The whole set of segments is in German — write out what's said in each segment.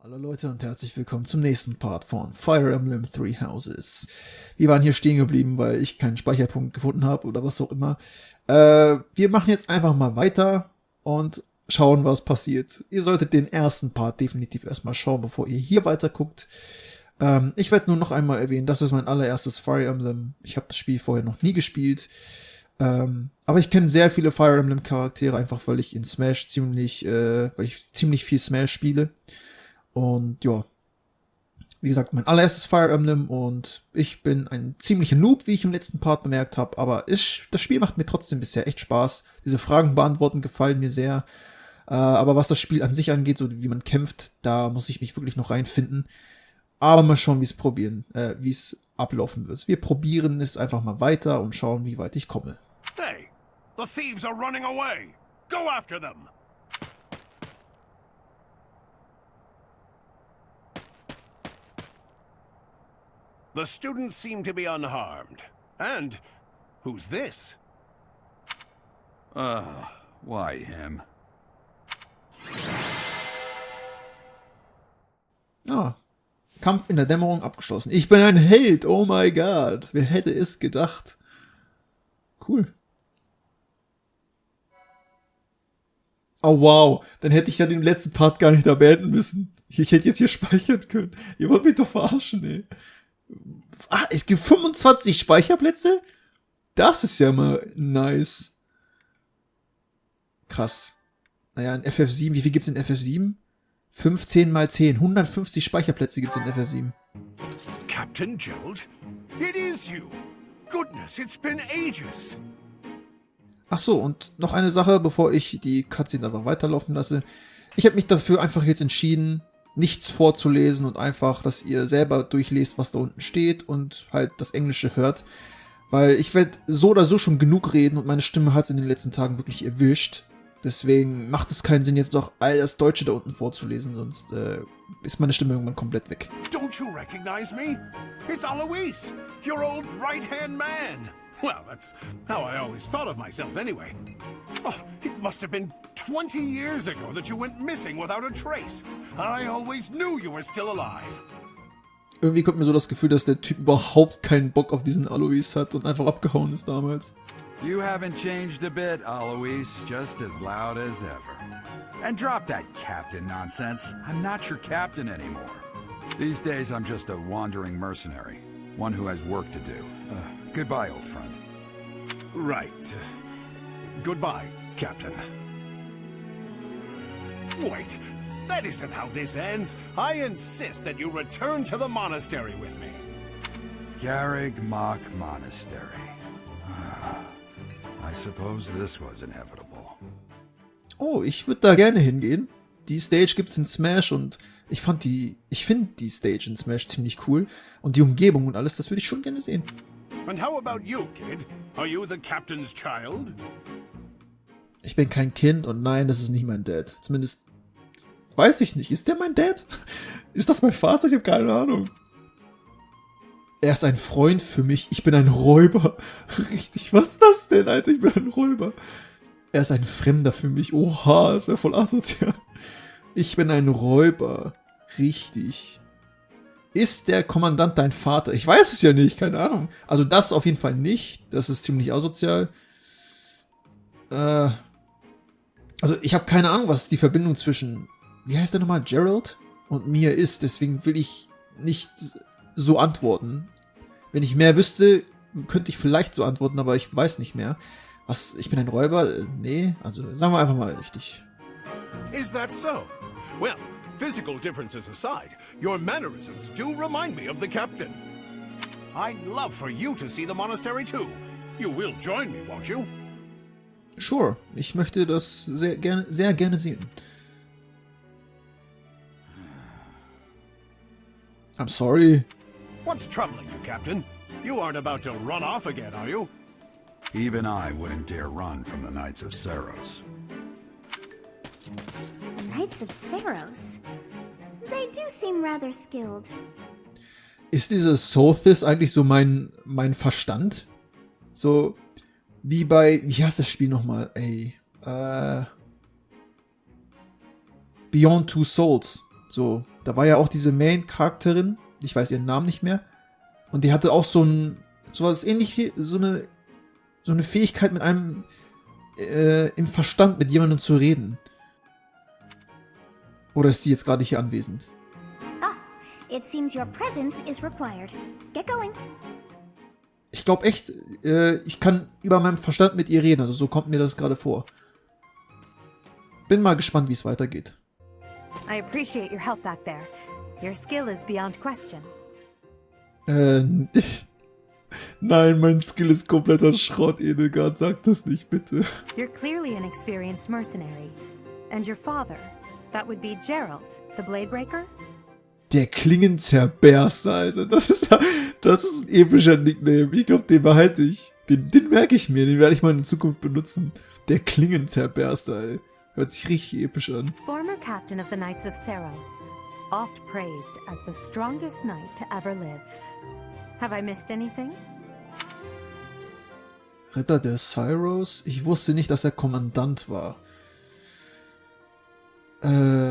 Hallo Leute und herzlich willkommen zum nächsten Part von Fire Emblem Three Houses. Wir waren hier stehen geblieben, weil ich keinen Speicherpunkt gefunden habe oder was auch immer. Wir machen jetzt einfach mal weiter und schauen, was passiert. Ihr solltet den ersten Part definitiv erstmal schauen, bevor ihr hier weiter guckt. Ich werde es nur noch einmal erwähnen, das ist mein allererstes Fire Emblem. Ich habe das Spiel vorher noch nie gespielt. Aber ich kenne sehr viele Fire Emblem Charaktere, einfach weil ich in Smash ziemlich viel Smash spiele. Und ja, wie gesagt, mein allererstes Fire Emblem und ich bin ein ziemlicher Noob, wie ich im letzten Part bemerkt habe, aber das Spiel macht mir trotzdem bisher echt Spaß. Diese Fragen beantworten gefallen mir sehr. Aber was das Spiel an sich angeht, so wie man kämpft, da muss ich mich wirklich noch reinfinden. Aber mal schauen, wie es ablaufen wird. Wir probieren es einfach mal weiter und schauen, wie weit ich komme. Hey, the thieves are running away. Go after them. The students seem to be unharmed. And who's this? Why him? Ah, Kampf in der Dämmerung abgeschlossen. Ich bin ein Held, oh my god. Wer hätte es gedacht? Cool. Oh wow, dann hätte ich ja den letzten Part gar nicht da beenden müssen. Ich hätte jetzt hier speichern können. Ihr wollt mich doch verarschen, ey. Ah, es gibt 25 Speicherplätze? Das ist ja mal nice. Krass. Naja, in FF7, wie viel gibt's in FF7? 15 mal 10. 150 Speicherplätze gibt's in FF7. Captain Gerald? It is you. Goodness, it's been ages. Ach so, und noch eine Sache, bevor ich die Cutscenes einfach weiterlaufen lasse. Ich habe mich dafür einfach jetzt entschieden, nichts vorzulesen und einfach, dass ihr selber durchlest, was da unten steht und halt das Englische hört. Weil ich werde so oder so schon genug reden und meine Stimme hat es in den letzten Tagen wirklich erwischt. Deswegen macht es keinen Sinn, jetzt noch all das Deutsche da unten vorzulesen, sonst ist meine Stimme irgendwann komplett weg. Don't you recognize me? It's Alois, your old right-hand man. Well, that's how I always thought of myself anyway. Oh, it must have been 20 years ago that you went missing without a trace. I always knew you were still alive. Irgendwie kommt mir so das Gefühl, dass der Typ überhaupt keinen Bock auf diesen Alois hat und einfach abgehauen ist damals. You haven't changed a bit, Alois, just as loud as ever. And drop that captain nonsense. I'm not your captain anymore. These days I'm just a wandering mercenary, one who has work to do. Goodbye, old friend. Right. Goodbye, Captain. Wait, that isn't how this ends. I insist that you return to the monastery with me. Garreg, Mach Monastery. I suppose this was inevitable. Oh, ich würde da gerne hingehen. Die Stage gibt's in Smash und ich finde die Stage in Smash ziemlich cool. Und die Umgebung und alles, das würde ich schon gerne sehen. And how about you, kid? Are you the captain's child? Ich bin kein Kind und nein, das ist nicht mein Dad. Zumindest weiß ich nicht. Ist der mein Dad? Ist das mein Vater? Ich habe keine Ahnung. Er ist ein Freund für mich. Ich bin ein Räuber. Richtig, was ist das denn, Alter? Ich bin ein Räuber. Er ist ein Fremder für mich. Oha, das wäre voll asozial. Ich bin ein Räuber. Richtig. Ist der Kommandant dein Vater? Ich weiß es ja nicht, keine Ahnung. Also das auf jeden Fall nicht. Das ist ziemlich asozial. Also ich habe keine Ahnung, was die Verbindung zwischen, wie heißt der nochmal, Gerald und mir ist. Deswegen will ich nicht so antworten. Wenn ich mehr wüsste, könnte ich vielleicht so antworten, aber ich weiß nicht mehr. Was, ich bin ein Räuber? Nee, also sagen wir einfach mal richtig. Is that so? Well, physical differences aside, your mannerisms do remind me of the captain. I'd love for you to see the monastery too. You will join me, won't you? Sure, ich möchte das sehr gerne sehen. I'm sorry. What's troubling you, Captain? You aren't about to run off again, are you? Even I wouldn't dare run from the Knights of Seiros. Knights of Seiros? They do seem rather skilled. Ist dieses Sothis eigentlich so mein Verstand? So wie bei, wie heißt das Spiel nochmal? Ey, Beyond Two Souls. So, da war ja auch diese Main-Charakterin, ich weiß ihren Namen nicht mehr, und die hatte auch sowas ähnlich, so eine Fähigkeit mit einem im Verstand mit jemandem zu reden. Oder ist die jetzt gerade hier anwesend? Ah, it seems your presence is required. Get going. Ich glaube echt, ich kann über meinen Verstand mit ihr reden, also so kommt mir das gerade vor. Bin mal gespannt, wie es weitergeht. I appreciate your help back there. Your skill is beyond question. Nein, mein Skill ist kompletter Schrott, Edelgard, sag das nicht, bitte. You're clearly an experienced mercenary. And your father, that would be Gerald, the Bladebreaker? Der Klingenzerberster, Alter, das ist ein epischer Nickname. Ich glaube, den behalte ich. Den merke ich mir, den werde ich mal in Zukunft benutzen. Der Klingenzerberster, ey. Hört sich richtig episch an. Former captain of the Knights of Seiros, oft praised as the strongest knight to ever live. Have I missed anything? Ritter der Seiros? Ich wusste nicht, dass er Kommandant war. Warte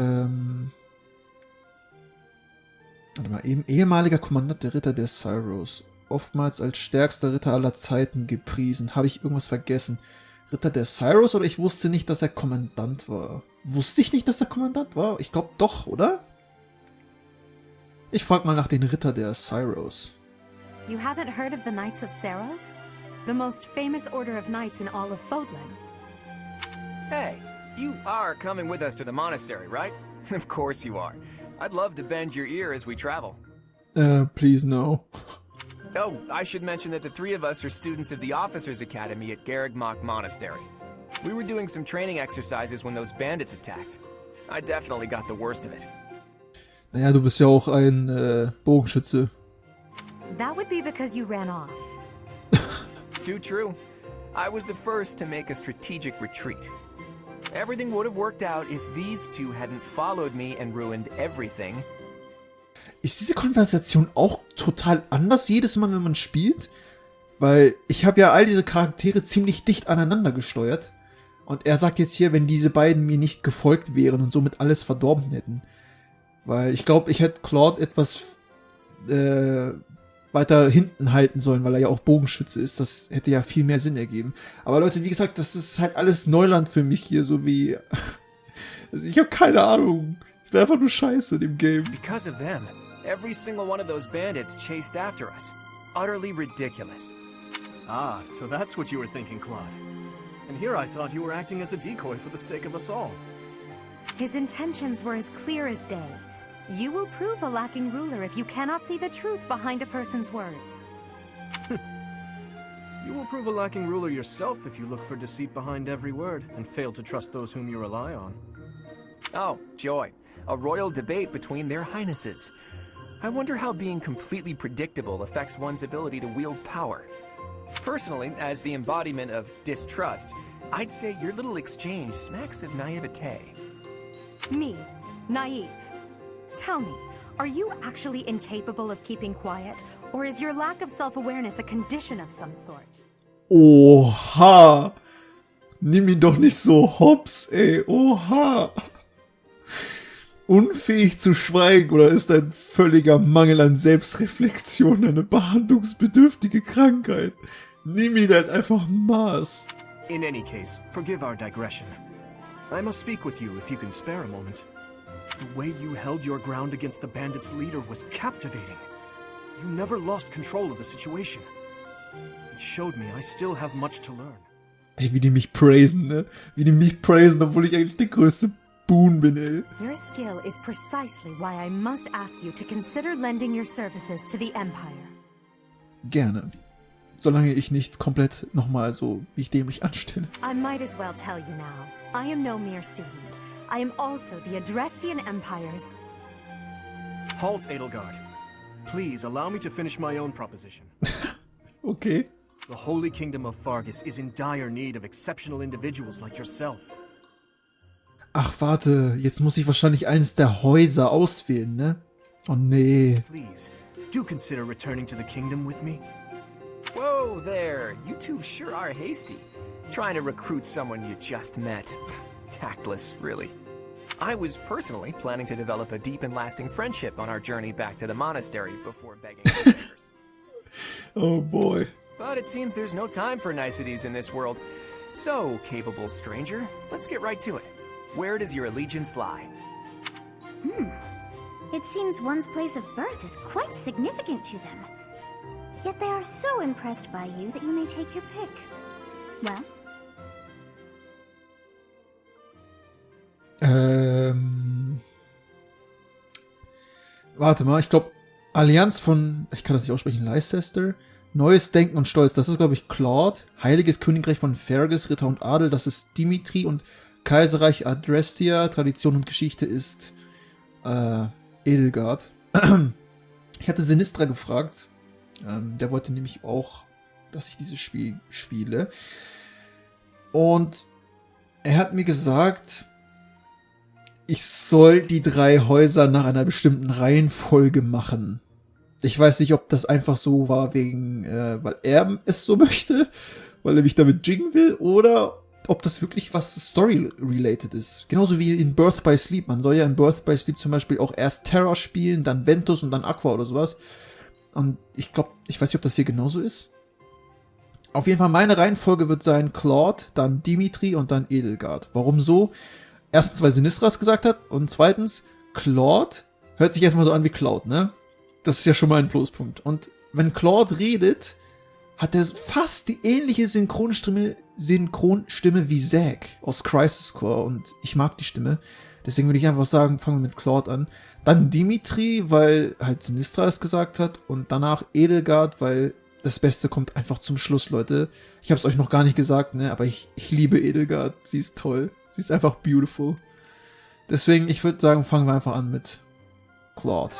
mal, ehemaliger Kommandant der Ritter der Seiros. Oftmals als stärkster Ritter aller Zeiten gepriesen. Habe ich irgendwas vergessen? Ritter der Seiros oder ich wusste nicht, dass er Kommandant war? Wusste ich nicht, dass er Kommandant war? Ich glaube doch, oder? Ich frage mal nach den Ritter der Seiros. You haven't heard of the Knights of Seiros? The most famous order of knights in all of Fódlan. Hey, you are coming with us to the monastery, right? Of course you are. I'd love to bend your ear as we travel. Please no. Oh, I should mention that the three of us are students of the Officers' Academy at Garreg Mach Monastery. We were doing some training exercises when those bandits attacked. I definitely got the worst of it. Naja, du bist ja auch ein Bogenschütze. That would be because you ran off. Too true. I was the first to make a strategic retreat. Everything would have worked out if these two hadn't followed me and ruined everything. Ist diese Konversation auch total anders jedes Mal, wenn man spielt? Weil ich habe ja all diese Charaktere ziemlich dicht aneinander gesteuert. Und er sagt jetzt hier, wenn diese beiden mir nicht gefolgt wären und somit alles verdorben hätten. Weil ich glaube, ich hätte Claude etwas weiter hinten halten sollen, weil er ja auch Bogenschütze ist. Das hätte ja viel mehr Sinn ergeben. Aber Leute, wie gesagt, das ist halt alles Neuland für mich hier, so wie... Also ich habe keine Ahnung. Ich bin einfach nur scheiße in dem Game. Because of them, every single one of those bandits chased after us. Utterly ridiculous. Ah, so that's what you were thinking, Claude. And here I thought you were acting as a decoy for the sake of us all. His intentions were as clear as day. You will prove a lacking ruler if you cannot see the truth behind a person's words. You will prove a lacking ruler yourself if you look for deceit behind every word and fail to trust those whom you rely on. Oh, joy. A royal debate between their highnesses. I wonder how being completely predictable affects one's ability to wield power. Personally, as the embodiment of distrust, I'd say your little exchange smacks of naivete. Me, naive. Tell me, are you actually incapable of keeping quiet, or is your lack of self-awareness a condition of some sort? Oha! Nimm ihn doch nicht so hops, ey. Oha! Unfähig zu schweigen oder ist ein völliger Mangel an Selbstreflexion eine behandlungsbedürftige Krankheit? Nimm ihn halt einfach Maß. In any case, forgive our digression. I must speak with you if you can spare a moment. The way you held your ground against the bandits' leader was captivating. You never lost control of the situation. It showed me I still have much to learn. Ey, wie die mich praisen, ne? Wie die mich praisen, obwohl ich eigentlich der größte Boon bin, ey. Your skill is precisely why I must ask you to consider lending your services to the Empire. Gerne. Solange ich nicht komplett nochmal so mich dämlich anstelle. I might as well tell you now. I am no mere student. I am also the Adrestian Empire's... Halt, Edelgard. Please allow me to finish my own proposition. Okay. The Holy Kingdom of Fargus is in dire need of exceptional individuals like yourself. Ach, warte. Jetzt muss ich wahrscheinlich eines der Häuser auswählen, ne? Oh, nee. Please, do consider returning to the kingdom with me. Whoa there, you two sure are hasty. Trying to recruit someone you just met. Tactless, really. I was personally planning to develop a deep and lasting friendship on our journey back to the monastery before begging for favors. Oh boy. But it seems there's no time for niceties in this world. So, capable stranger, let's get right to it. Where does your allegiance lie? It seems one's place of birth is quite significant to them. Yet they are so impressed by you that you may take your pick. Well? Warte mal, ich glaube, Allianz von, ich kann das nicht aussprechen, Leicester, Neues Denken und Stolz, das ist, glaube ich, Claude, Heiliges Königreich von Fergus, Ritter und Adel, das ist Dimitri und Kaiserreich Adrestia, Tradition und Geschichte ist Edelgard. Ich hatte Sinistra gefragt, der wollte nämlich auch, dass ich dieses Spiel spiele. Und er hat mir gesagt, ich soll die 3 Häuser nach einer bestimmten Reihenfolge machen. Ich weiß nicht, ob das einfach so war, wegen, weil er es so möchte, weil er mich damit jiggen will, oder ob das wirklich was Story-related ist. Genauso wie in Birth by Sleep. Man soll ja in Birth by Sleep zum Beispiel auch erst Terra spielen, dann Ventus und dann Aqua oder sowas. Und ich glaube, ich weiß nicht, ob das hier genauso ist. Auf jeden Fall, meine Reihenfolge wird sein Claude, dann Dimitri und dann Edelgard. Warum so? Erstens, weil Sinistras gesagt hat, und zweitens, Claude hört sich erstmal so an wie Cloud, ne? Das ist ja schon mal ein Pluspunkt. Und wenn Claude redet, hat er fast die ähnliche Synchronstimme wie Zack aus Crisis Core. Und ich mag die Stimme. Deswegen würde ich einfach sagen, fangen wir mit Claude an. Dann Dimitri, weil halt Sinistra es gesagt hat. Und danach Edelgard, weil das Beste kommt einfach zum Schluss, Leute. Ich habe es euch noch gar nicht gesagt, ne? Aber ich liebe Edelgard. Sie ist toll. Sie ist einfach beautiful. Deswegen, ich würde sagen, fangen wir einfach an mit Claude.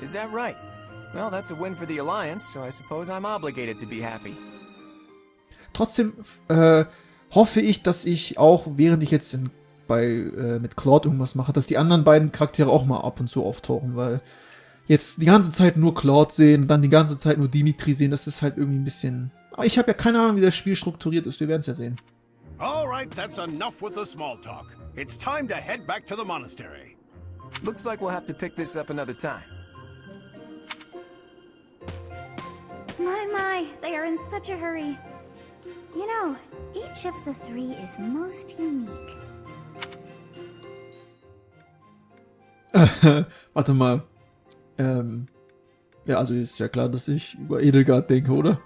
Is that right? Well, that's a win for the Alliance, so I suppose I'm obligated to be happy. Trotzdem hoffe ich, dass ich auch, während ich jetzt mit Claude irgendwas mache, dass die anderen beiden Charaktere auch mal ab und zu auftauchen, weil jetzt die ganze Zeit nur Claude sehen, dann die ganze Zeit nur Dimitri sehen, das ist halt irgendwie ein bisschen... Aber ich habe ja keine Ahnung, wie das Spiel strukturiert ist, wir werden es ja sehen. Alright, that's enough with the small talk. It's time to head back to the monastery. Looks like we'll have to pick this up another time. My, they are in such a hurry. You know, each of the 3 is most unique. Warte mal. Ja, also ist ja klar, dass ich über Edelgard denke, oder?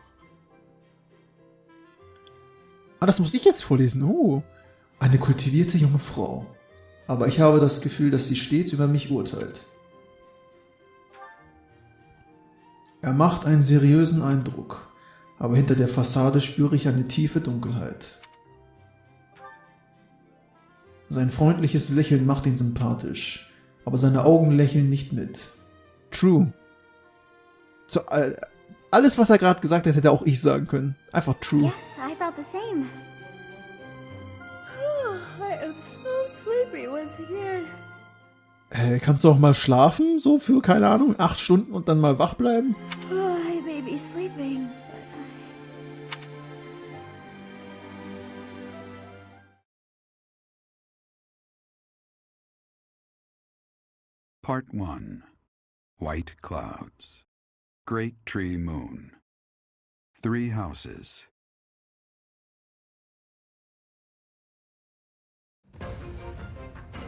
Ah, das muss ich jetzt vorlesen. Oh. Eine kultivierte junge Frau. Aber ich habe das Gefühl, dass sie stets über mich urteilt. Er macht einen seriösen Eindruck, aber hinter der Fassade spüre ich eine tiefe Dunkelheit. Sein freundliches Lächeln macht ihn sympathisch, aber seine Augen lächeln nicht mit. True. Alles, was er gerade gesagt hat, hätte auch ich sagen können. Einfach true. Yes, I thought the same. I am so sleepy once again. Kannst du auch mal schlafen, so für, keine Ahnung, 8 Stunden und dann mal wach bleiben? Oh, I may be sleeping, Part 1. White Clouds. Great Tree Moon. 3 houses.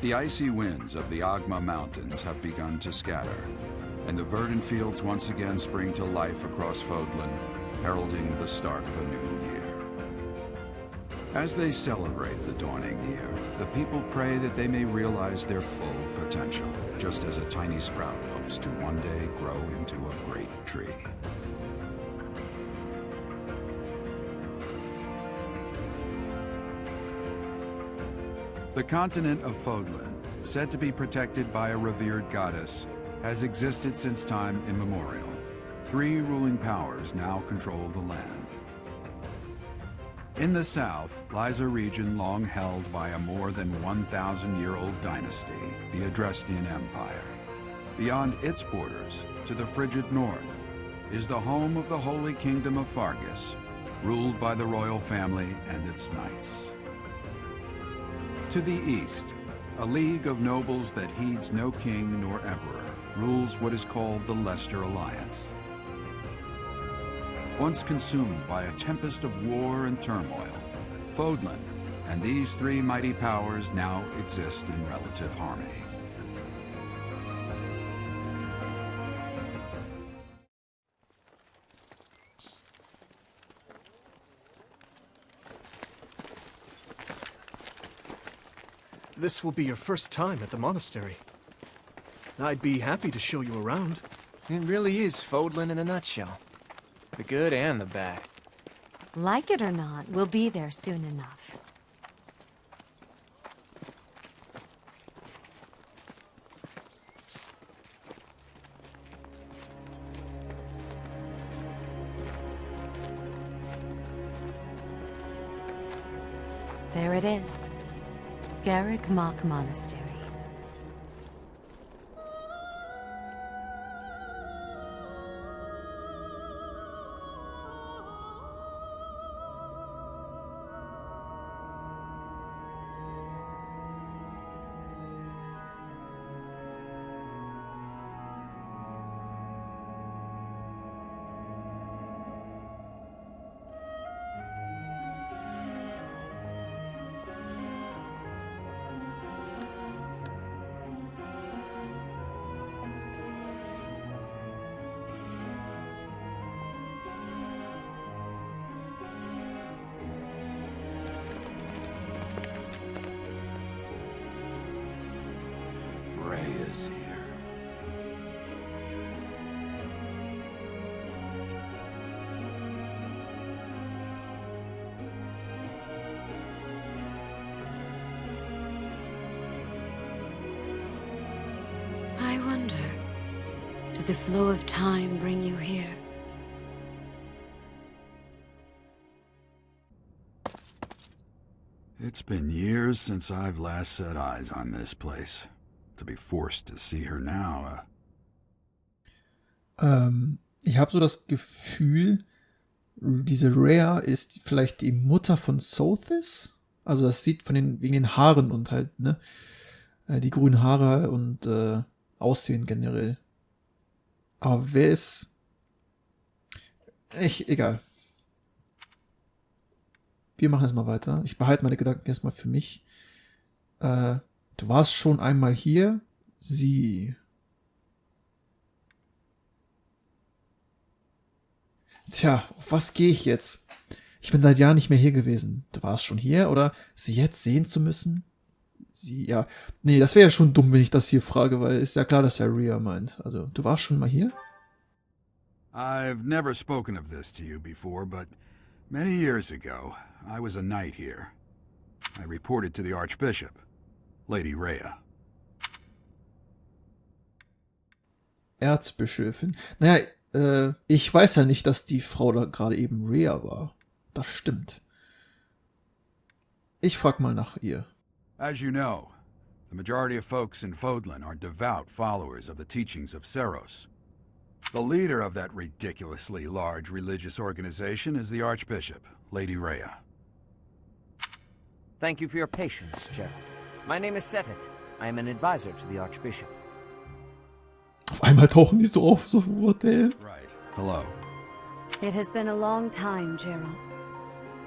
The icy winds of the Agma Mountains have begun to scatter, and the verdant fields once again spring to life across Fódlan, heralding the start of a new year. As they celebrate the dawning year, the people pray that they may realize their full potential, just as a tiny sprout hopes to one day grow into a great tree. The continent of Fódlan, said to be protected by a revered goddess, has existed since time immemorial. 3 ruling powers now control the land. In the south lies a region long held by a more than 1,000-year-old dynasty, the Adrestian Empire. Beyond its borders, to the frigid north, is the home of the Holy Kingdom of Fargus, ruled by the royal family and its knights. To the east A league of nobles that heeds no king nor emperor rules what is called the Leicester Alliance. Once consumed by a tempest of war and turmoil, Fódlan and these three mighty powers now exist in relative harmony. This will be your first time at the monastery. I'd be happy to show you around. It really is Fódlan in a nutshell. The good and the bad. Like it or not, we'll be there soon enough. There it is. Garreg Mach Monastery. Is here. I wonder, did the flow of time bring you here? It's been years since I've last set eyes on this place. To be forced to see her now. Ich habe so das Gefühl, diese Rhea ist vielleicht die Mutter von Sothis. Also das sieht von wegen den Haaren und halt, ne? Die grünen Haare und Aussehen generell. Aber wer ist... Egal. Wir machen jetzt mal weiter. Ich behalte meine Gedanken erstmal für mich. Du warst schon einmal hier. Sie. Tja, auf was gehe ich jetzt? Ich bin seit Jahren nicht mehr hier gewesen. Du warst schon hier, oder sie jetzt sehen zu müssen? Sie, ja. Nee, das wäre ja schon dumm, wenn ich das hier frage, weil ist ja klar, dass er Rhea meint. Also, du warst schon mal hier? I've never spoken of this to you before, but many years ago, I was a knight here. I reported to the Archbishop. Lady Rhea. Erzbischöfin. Naja, ich weiß ja nicht, dass die Frau da gerade eben Rhea war. Das stimmt. Ich frag mal nach ihr. As you know, the majority of folks in Fódlan are devout followers of the teachings of Seiros. The leader of that ridiculously large religious organization is the Archbishop, Lady Rhea. Thank you for your patience, Gerald. My name is Seteth. I am an advisor to the Archbishop. Auf einmal tauchen die so auf, so what the hell? Right. Hello. It has been a long time, Gerald.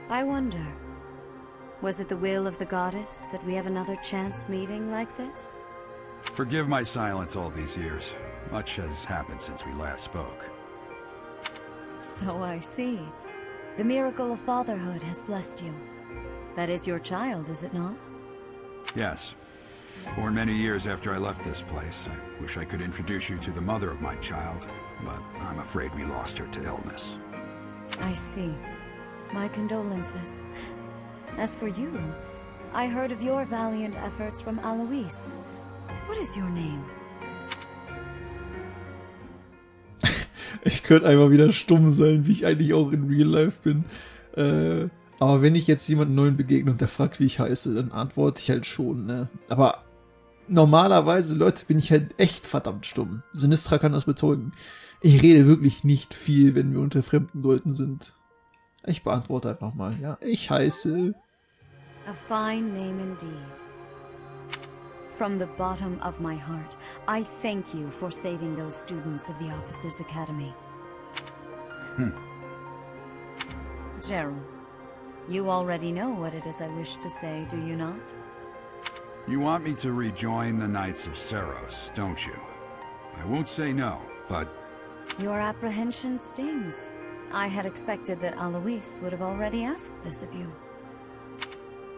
I wonder, was it the will of the goddess that we have another chance meeting like this? Forgive my silence all these years. Much has happened since we last spoke. So I see. The miracle of fatherhood has blessed you. That is your child, is it not? Yes. Born many years after I left this place. I wish I could introduce you to the mother of my child, but I'm afraid we lost her to illness. I see. My condolences. As for you, I heard of your valiant efforts from Alois. What is your name? Ich könnte einfach wieder stumm sein, wie ich eigentlich auch in Real Life bin. Aber wenn ich jetzt jemanden neuen begegne und der fragt, wie ich heiße, dann antworte ich halt schon, ne? Aber normalerweise, Leute, bin ich halt echt verdammt stumm. Sinistra kann das bezeugen. Ich rede wirklich nicht viel, wenn wir unter fremden Leuten sind. Ich beantworte halt nochmal, ja. Ich heiße... A fine name indeed. From the bottom of my heart, I thank you for saving those students of the Officers' Academy. Gerald, you already know what it is I wish to say, do you not? You want me to rejoin the Knights of Seiros, don't you? I won't say no, but... Your apprehension stings. I had expected that Alois would have already asked this of you.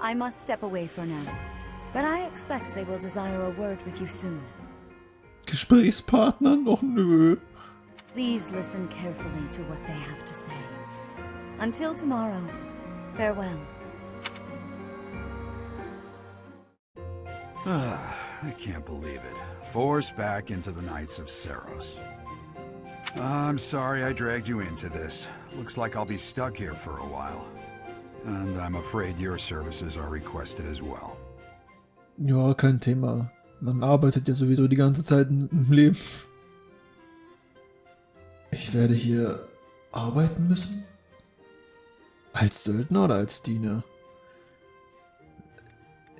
I must step away for now, but I expect they will desire a word with you soon. Gesprächspartner? Noch nö. Please listen carefully to what they have to say. Until tomorrow, farewell. I can't believe it. Forced back into the Knights of Seiros. I'm sorry I dragged you into this. Looks like I'll be stuck here for a while. And I'm afraid your services are requested as well. Ja, kein Thema. Man arbeitet ja sowieso die ganze Zeit im Leben. Ich werde hier arbeiten müssen? Als Söldner oder als Diener?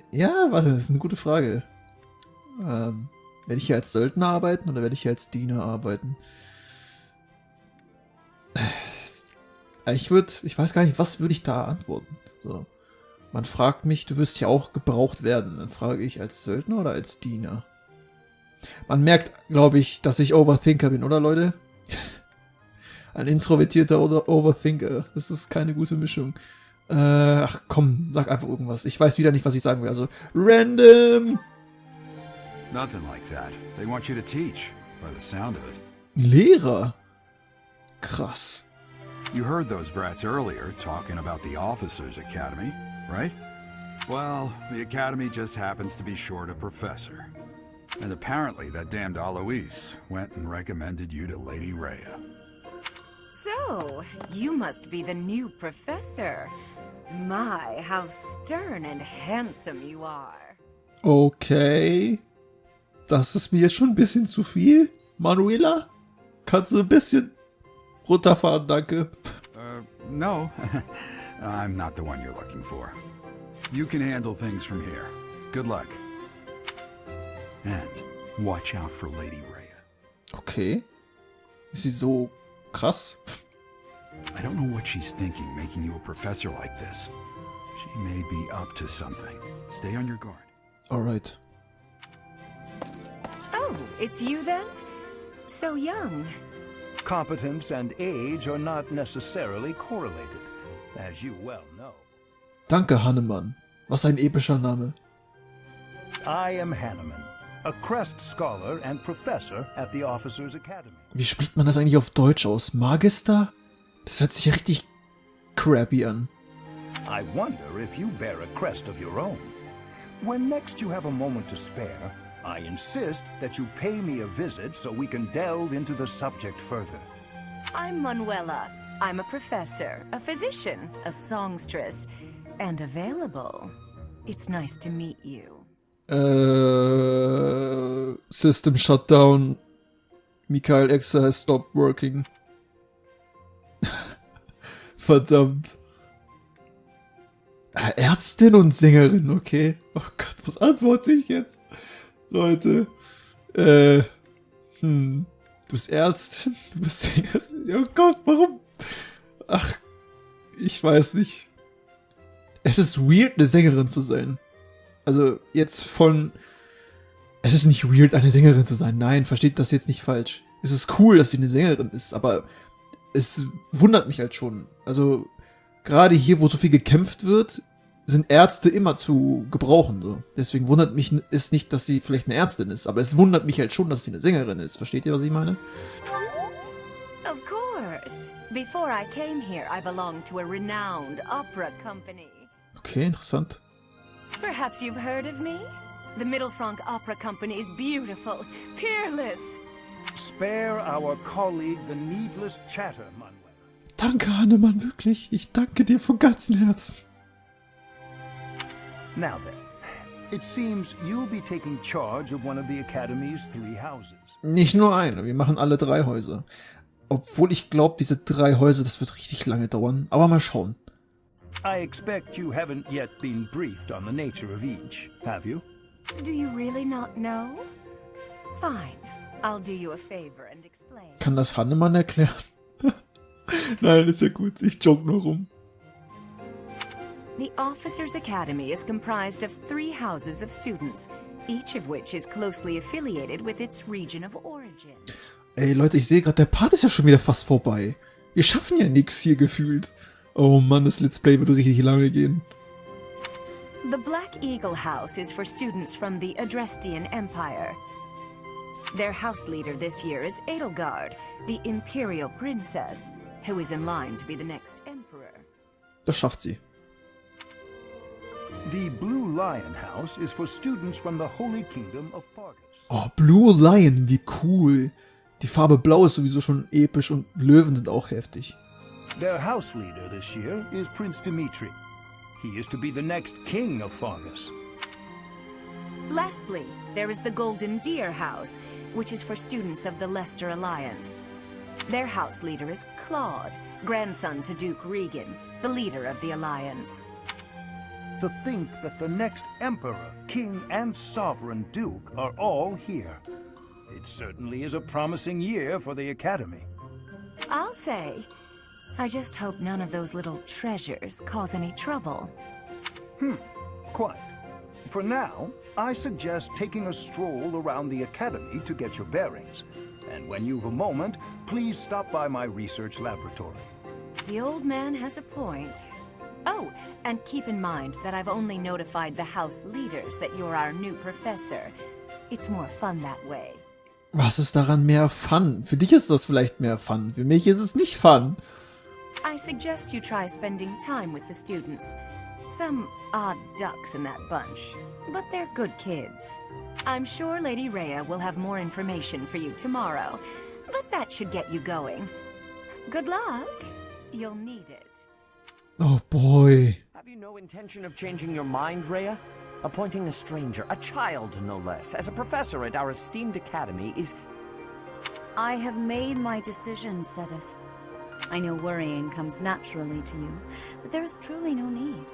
Ja, warte, das ist eine gute Frage. Werde ich hier als Söldner arbeiten oder werde ich hier als Diener arbeiten? Ich weiß gar nicht, was würde ich da antworten? So. Man fragt mich, du wirst ja auch gebraucht werden. Dann frage ich, als Söldner oder als Diener? Man merkt, glaube ich, dass ich Overthinker bin, oder Leute? Ein introvertierter Overthinker. Das ist keine gute Mischung. Ach komm, sag einfach irgendwas. Ich weiß wieder nicht, was ich sagen will. Also, random! Nothing like that. They want you to teach, by the sound of it. Lehrer? Krass. You heard those brats earlier talking about the Officers' Academy, right? Well, the Academy just happens to be short a professor. And apparently that damned Alois went and recommended you to Lady Rhea. So, you must be the new professor. My, how stern and handsome you are. Okay. Das ist mir jetzt schon ein bisschen zu viel. Manuela? Kannst du ein bisschen runterfahren, danke. No. I'm not the one you're looking for. You can handle things from here. Good luck. And watch out for Lady Rhea. Okay. Ist sie so krass? I don't know what she's thinking making you a professor like this. She may be up to something. Stay on your guard. Alright. Oh, it's you then? So young. Competence and age are not necessarily correlated, as you well know. Danke, Hannemann. Was ein epischer Name. I am Hanneman, a Crest Scholar and Professor at the Officers' Academy. Wie spricht man das eigentlich auf Deutsch aus? Magister? Das hört sich ja richtig crappy an. I wonder if you bear a crest of your own. When next you have a moment to spare, I insist that you pay me a visit so we can delve into the subject further. I'm Manuela. I'm a professor, a physician, a songstress, and available. It's nice to meet you. System shut down. Mikâil Exa has stopped working. Verdammt. Ärztin und Sängerin, okay. Oh Gott, was antworte ich jetzt? Leute. Du bist Ärztin, du bist Sängerin. Oh Gott, warum? Ach, ich weiß nicht. Es ist weird, eine Sängerin zu sein. Also, jetzt von... Es ist nicht weird, eine Sängerin zu sein. Nein, versteht das jetzt nicht falsch. Es ist cool, dass sie eine Sängerin ist, aber es wundert mich halt schon. Also, gerade hier, wo so viel gekämpft wird, sind Ärzte immer zu gebrauchen. So. Deswegen wundert mich es nicht, dass sie vielleicht eine Ärztin ist, aber es wundert mich halt schon, dass sie eine Sängerin ist. Versteht ihr, was ich meine? Of course. Before I came here, I belonged to a renowned opera company. Okay, interessant. Perhaps you've heard of me? The Mittelfranc Opera Company is beautiful, peerless. Spare our colleague the needless chatter, Manuel. Danke, Hannemann, wirklich. Ich danke dir von ganzem Herzen. Now then, it seems you'll be taking charge of one of the Academy's 3 houses. Nicht nur eine, wir machen alle 3 Häuser. Obwohl ich glaube, diese 3 Häuser, das wird richtig lange dauern. Aber mal schauen. I expect you haven't yet been briefed on the nature of each, have you? Do you really not know? Fine. I'll do you a favor and explain. Kann das Hannemann erklären? Nein, ist ja gut. Ich joke nur rum. The Officers' Academy is comprised of 3 houses of students, each of which is closely affiliated with its region of origin. Ey Leute, ich sehe gerade, der Part ist ja schon wieder fast vorbei. Wir schaffen ja nix hier gefühlt. Oh Mann, das Let's Play wird richtig lange gehen. The Black Eagle House is for students from the Adrestian Empire. Their house leader this year is Edelgard, the Imperial Princess, who is in line to be the next emperor. Das schafft sie. The Blue Lion House is for students from the Holy Kingdom of Fargus. Oh, Blue Lion, wie cool. Die Farbe Blau ist sowieso schon episch und Löwen sind auch heftig. Their house leader this year is Prince Dimitri. He is to be the next king of Fargus. Lastly, there is the Golden Deer House, which is for students of the Leicester Alliance. Their house leader is Claude, grandson to Duke Regan, the leader of the Alliance. To think that the next emperor, king, and sovereign duke are all here. It certainly is a promising year for the Academy. I'll say. I just hope none of those little treasures cause any trouble. Quite. For now, I suggest taking a stroll around the Academy to get your bearings. And when you've a moment, please stop by my research laboratory. The old man has a point. Oh, and keep in mind that I've only notified the house leaders that you're our new professor. It's more fun that way. Was ist daran mehr Fun? Für dich ist das vielleicht mehr Fun. Für mich ist es nicht Fun. I suggest you try spending time with the students. Some odd ducks in that bunch, but they're good kids. I'm sure Lady Rhea will have more information for you tomorrow, but that should get you going. Good luck. You'll need it. Oh boy. Have you no intention of changing your mind, Rhea? Appointing a stranger, a child no less, as a professor at our esteemed academy is... I have made my decision, Sedith. I know worrying comes naturally to you, but there is truly no need.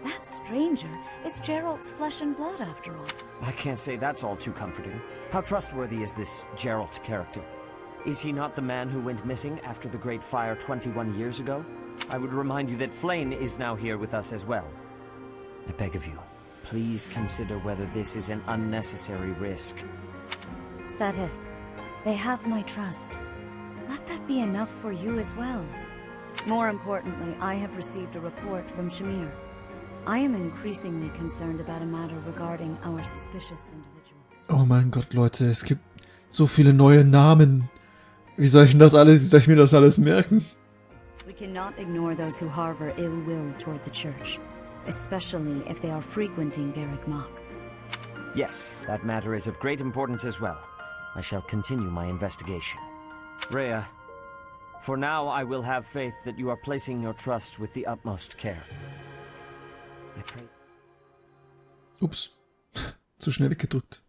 That stranger is Geralt's flesh and blood, after all. I can't say that's all too comforting. How trustworthy is this Geralt character? Is he not the man who went missing after the Great Fire 21 years ago? I would remind you that Flayn is now here with us as well. I beg of you, please consider whether this is an unnecessary risk. Sedith, they have my trust. Let that be enough for you as well. More importantly, I have received a report from Shamir. I am increasingly concerned about a matter regarding our suspicious individual. Oh mein Gott, Leute, es gibt so viele neue Namen. Wie soll ich mir das alles merken? We cannot ignore those who harbor ill will toward the church, especially if they are frequenting Garreg Mach. Yes, that matter is of great importance as well. I shall continue my investigation. Rhea, for now I will have faith that you are placing your trust with the utmost care. I pray... Ups. Zu schnell weggedrückt.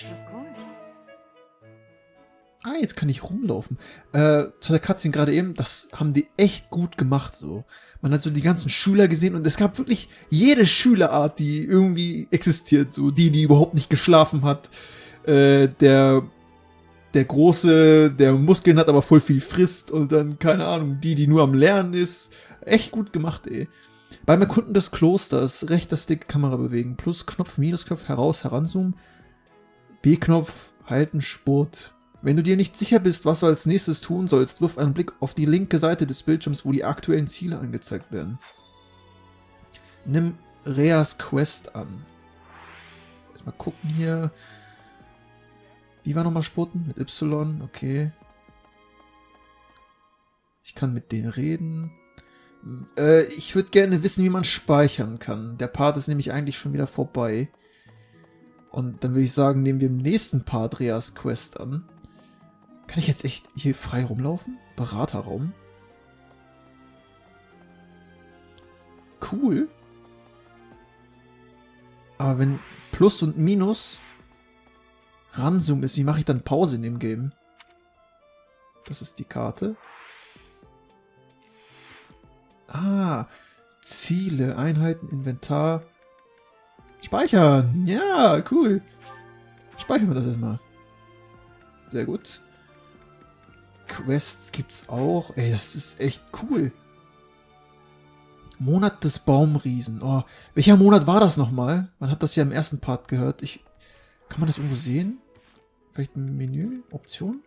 Of course. Ah, jetzt kann ich rumlaufen. Zu der Cutscene gerade eben, das haben die echt gut gemacht so. Man hat so die ganzen Schüler gesehen und es gab wirklich jede Schülerart, die irgendwie existiert. So die überhaupt nicht geschlafen hat. Der Große, der Muskeln hat, aber voll viel frisst. Und dann, keine Ahnung, die nur am Lernen ist. Echt gut gemacht, ey. Beim Erkunden des Klosters, rechter Stick, Kamera bewegen, Plusknopf, Minusknopf, heranzoomen, B-Knopf, halten, Sport. Wenn du dir nicht sicher bist, was du als nächstes tun sollst, wirf einen Blick auf die linke Seite des Bildschirms, wo die aktuellen Ziele angezeigt werden. Nimm Reas Quest an. Mal gucken hier. Wie war nochmal Spurten? Mit Y, okay. Ich kann mit denen reden. Ich würde gerne wissen, wie man speichern kann. Der Part ist nämlich eigentlich schon wieder vorbei. Und dann würde ich sagen, nehmen wir im nächsten Part Reas Quest an. Kann ich jetzt echt hier frei rumlaufen? Beraterraum. Cool. Aber wenn Plus und Minus Ranzoom ist, wie mache ich dann Pause in dem Game? Das ist die Karte. Ah, Ziele, Einheiten, Inventar. Speichern. Ja, cool. Speichern wir das erstmal. Sehr gut. Quests gibt's auch. Ey, das ist echt cool. Monat des Baumriesen. Oh, welcher Monat war das nochmal? Man hat das ja im ersten Part gehört. Kann man das irgendwo sehen? Vielleicht ein Menü? Option?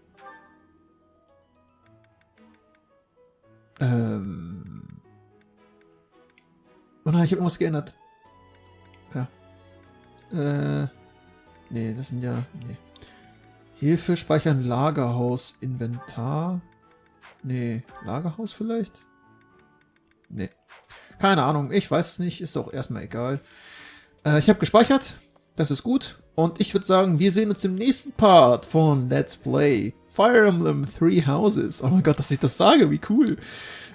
Oh nein, ich habe irgendwas geändert. Ja. Nee, das sind ja... Nee. Hilfe, speichern, Lagerhaus, Inventar. Nee, Lagerhaus vielleicht? Nee. Keine Ahnung, ich weiß es nicht, ist doch erstmal egal. Ich habe gespeichert, das ist gut. Und ich würde sagen, wir sehen uns im nächsten Part von Let's Play Fire Emblem Three Houses. Oh mein Gott, dass ich das sage, wie cool.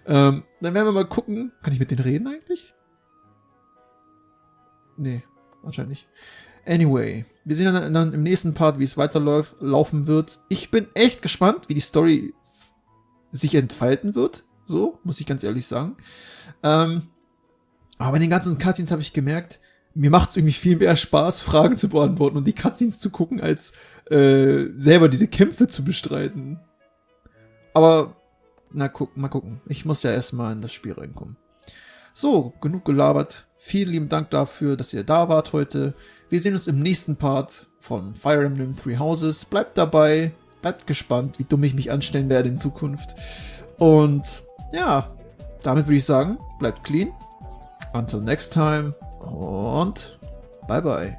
Dann werden wir mal gucken. Kann ich mit denen reden eigentlich? Nee, wahrscheinlich. Anyway, wir sehen dann im nächsten Part, wie es weiterlaufen wird. Ich bin echt gespannt, wie die Story sich entfalten wird. So, muss ich ganz ehrlich sagen. Aber in den ganzen Cutscenes habe ich gemerkt, mir macht es irgendwie viel mehr Spaß, Fragen zu beantworten und die Cutscenes zu gucken, als selber diese Kämpfe zu bestreiten. Aber, mal gucken. Ich muss ja erstmal in das Spiel reinkommen. So, genug gelabert. Vielen lieben Dank dafür, dass ihr da wart heute. Wir sehen uns im nächsten Part von Fire Emblem Three Houses. Bleibt dabei, bleibt gespannt, wie dumm ich mich anstellen werde in Zukunft. Und ja, damit würde ich sagen, bleibt clean. Until next time und bye bye.